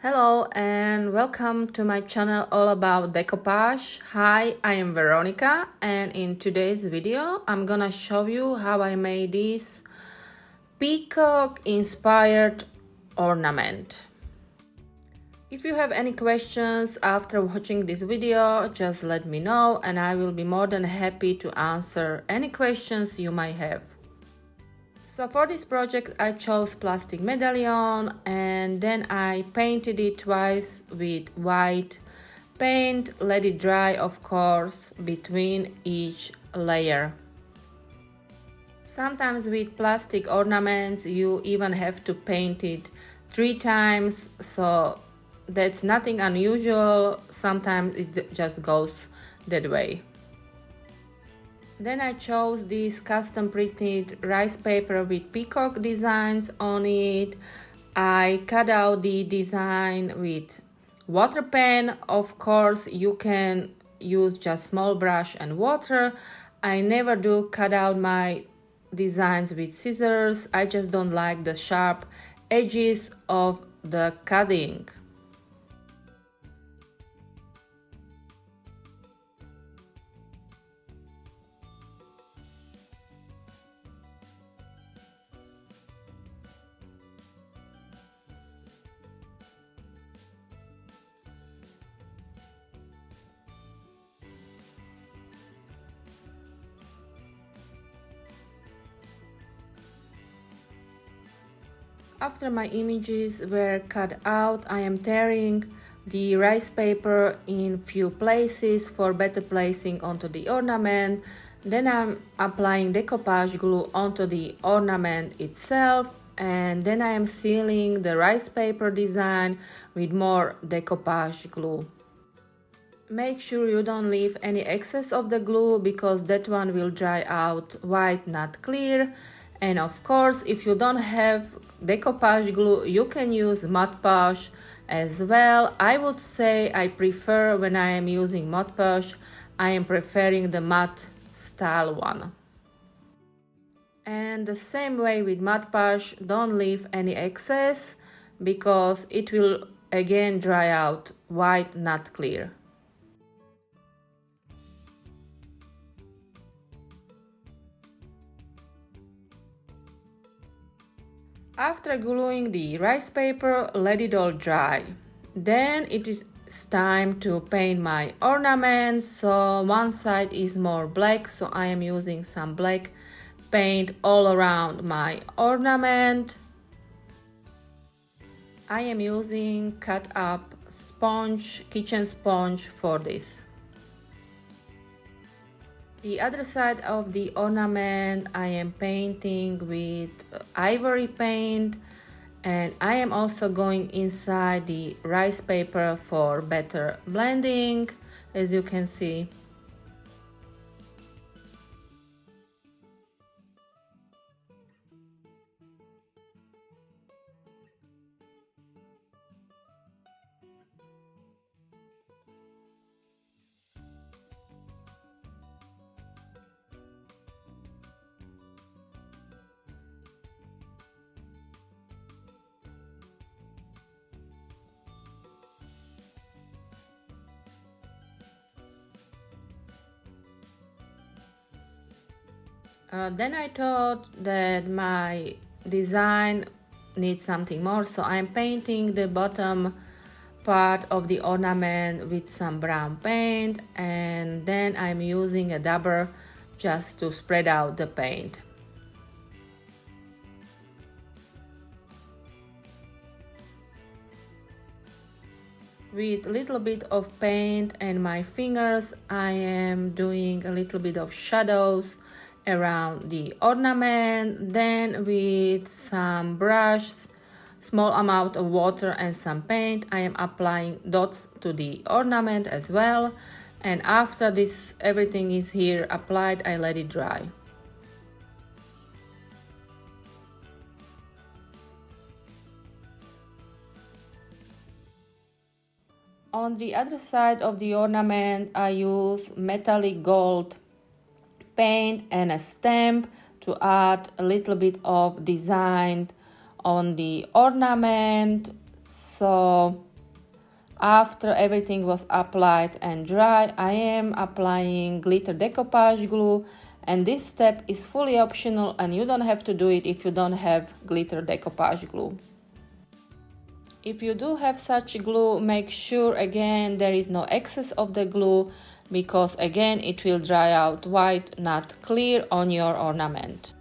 Hello and welcome to my channel all about decoupage. Hi, I am Veronica and in today's video I'm gonna show you how I made this peacock inspired ornament. If you have any questions after watching this video, just let me know and I will be more than happy to answer any questions you might have. So for this project I chose plastic medallion and then I painted it twice with white paint, let it dry of course between each layer. Sometimes with plastic ornaments you even have to paint it 3 times, so that's nothing unusual, sometimes it just goes that way. Then I chose this custom printed rice paper with peacock designs on it. I cut out the design with water pen. Of course, you can use just small brush and water. I never do cut out my designs with scissors. I just don't like the sharp edges of the cutting. After my images were cut out, I am tearing the rice paper in few places for better placing onto the ornament. Then I'm applying decoupage glue onto the ornament itself, and then I am sealing the rice paper design with more decoupage glue. Make sure you don't leave any excess of the glue because that one will dry out white, not clear. And of course, if you don't have decoupage glue, you can use Mod Podge as well. I would say I prefer, when I am using Mod Podge, I am preferring the matte style one. And the same way with Mod Podge, don't leave any excess because it will again dry out white, not clear. After gluing the rice paper, let it all dry. Then it is time to paint my ornaments. So one side is more black, so I am using some black paint all around my ornament. I am using cut up sponge, kitchen sponge for this. The other side of the ornament I am painting with ivory paint, and I am also going inside the rice paper for better blending, as you can see. Then I thought that my design needs something more, so I'm painting the bottom part of the ornament with some brown paint, and then I'm using a dabber just to spread out the paint. With a little bit of paint and my fingers, I am doing a little bit of shadows around the ornament. Then with some brush, small amount of water and some paint, I am applying dots to the ornament as well. And after this everything is here applied, I let it dry. On the other side of the ornament, I use metallic gold paint and a stamp to add a little bit of design on the ornament. So After everything was applied and dry, I am applying glitter decoupage glue, and this step is fully optional and you don't have to do it if you don't have glitter decoupage glue. If you do have such glue, make sure again there is no excess of the glue, because again it will dry out white, not clear on your ornament.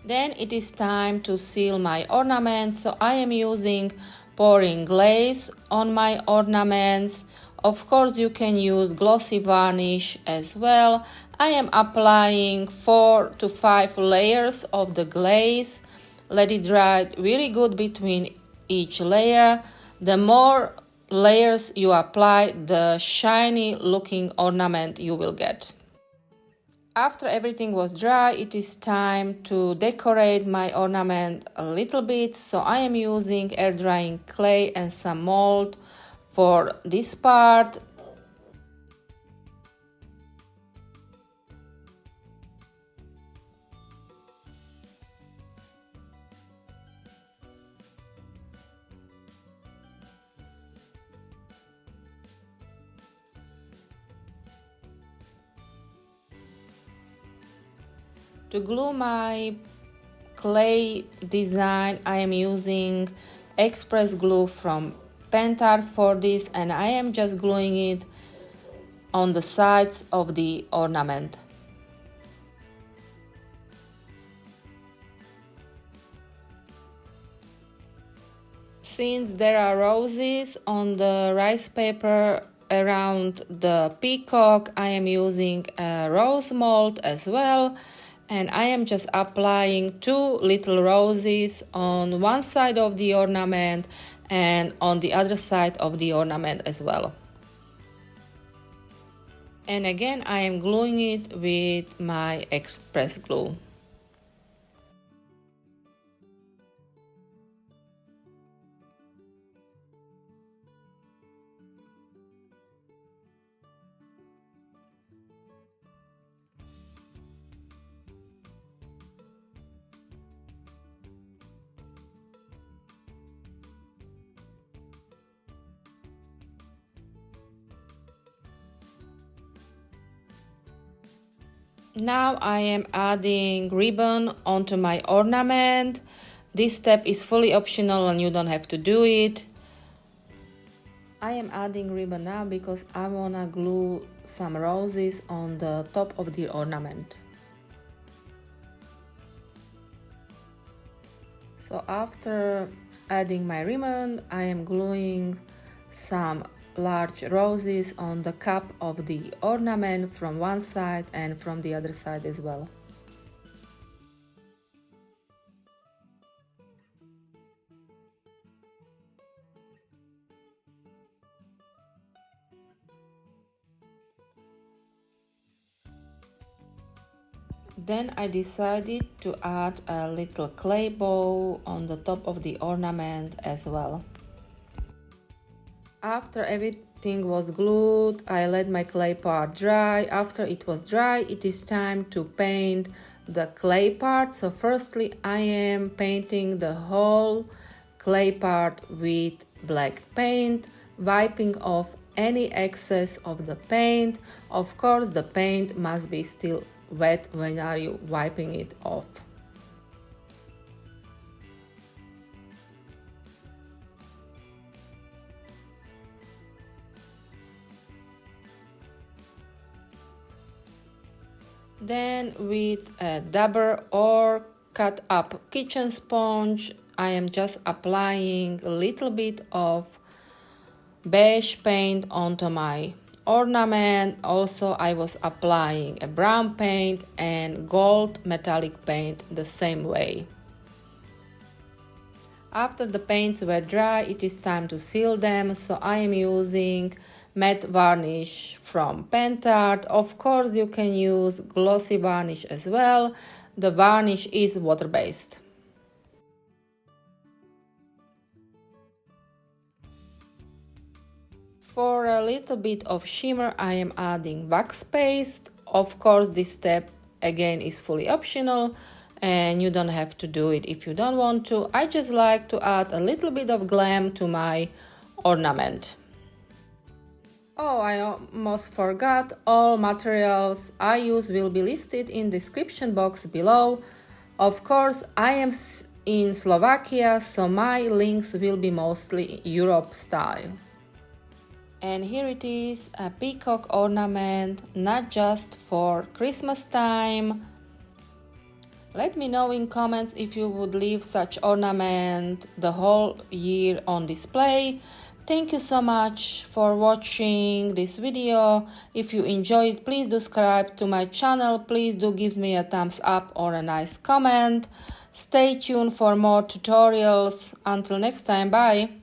Then it is time to seal my ornament, so I am using pouring glaze on my ornaments. Of course you can use glossy varnish as well. I am applying 4 to 5 layers of the glaze. Let it dry really good between each layer. The more layers you apply, the shiny looking ornament you will get. After everything was dry, it is time to decorate my ornament a little bit. So I am using air drying clay and some mold for this part. To glue my clay design, I am using express glue from Pentart for this, and I am just gluing it on the sides of the ornament. Since there are roses on the rice paper around the peacock, I am using a rose mold as well. And I am just applying 2 little roses on one side of the ornament and on the other side of the ornament as well. And again, I am gluing it with my express glue. Now I am adding ribbon onto my ornament. This step is fully optional and you don't have to do it. I am adding ribbon now because I wanna glue some roses on the top of the ornament. So after adding my ribbon, I am gluing some large roses on the cap of the ornament from one side and from the other side as well. Then I decided to add a little clay bow on the top of the ornament as well. After everything was glued, I let my clay part dry. After it was dry, it is time to paint the clay part. So firstly, I am painting the whole clay part with black paint, wiping off any excess of the paint. Of course, the paint must be still wet when are you wiping it off. Then with a dabber or cut up kitchen sponge, I am just applying a little bit of beige paint onto my ornament. Also, I was applying a brown paint and gold metallic paint the same way. After the paints were dry, it is time to seal them, so I am using matte varnish from Pentart. Of course, you can use glossy varnish as well. The varnish is water-based. For a little bit of shimmer, I am adding wax paste. Of course, this step again is fully optional and you don't have to do it if you don't want to. I just like to add a little bit of glam to my ornament. Oh, I almost forgot, all materials I use will be listed in description box below. Of course, I am in Slovakia, so my links will be mostly Europe style. And here it is, a peacock ornament, not just for Christmas time. Let me know in comments if you would leave such ornament the whole year on display. Thank you so much for watching this video. If you enjoyed, please do subscribe to my channel. Please do give me a thumbs up or a nice comment. Stay tuned for more tutorials. Until next time, bye!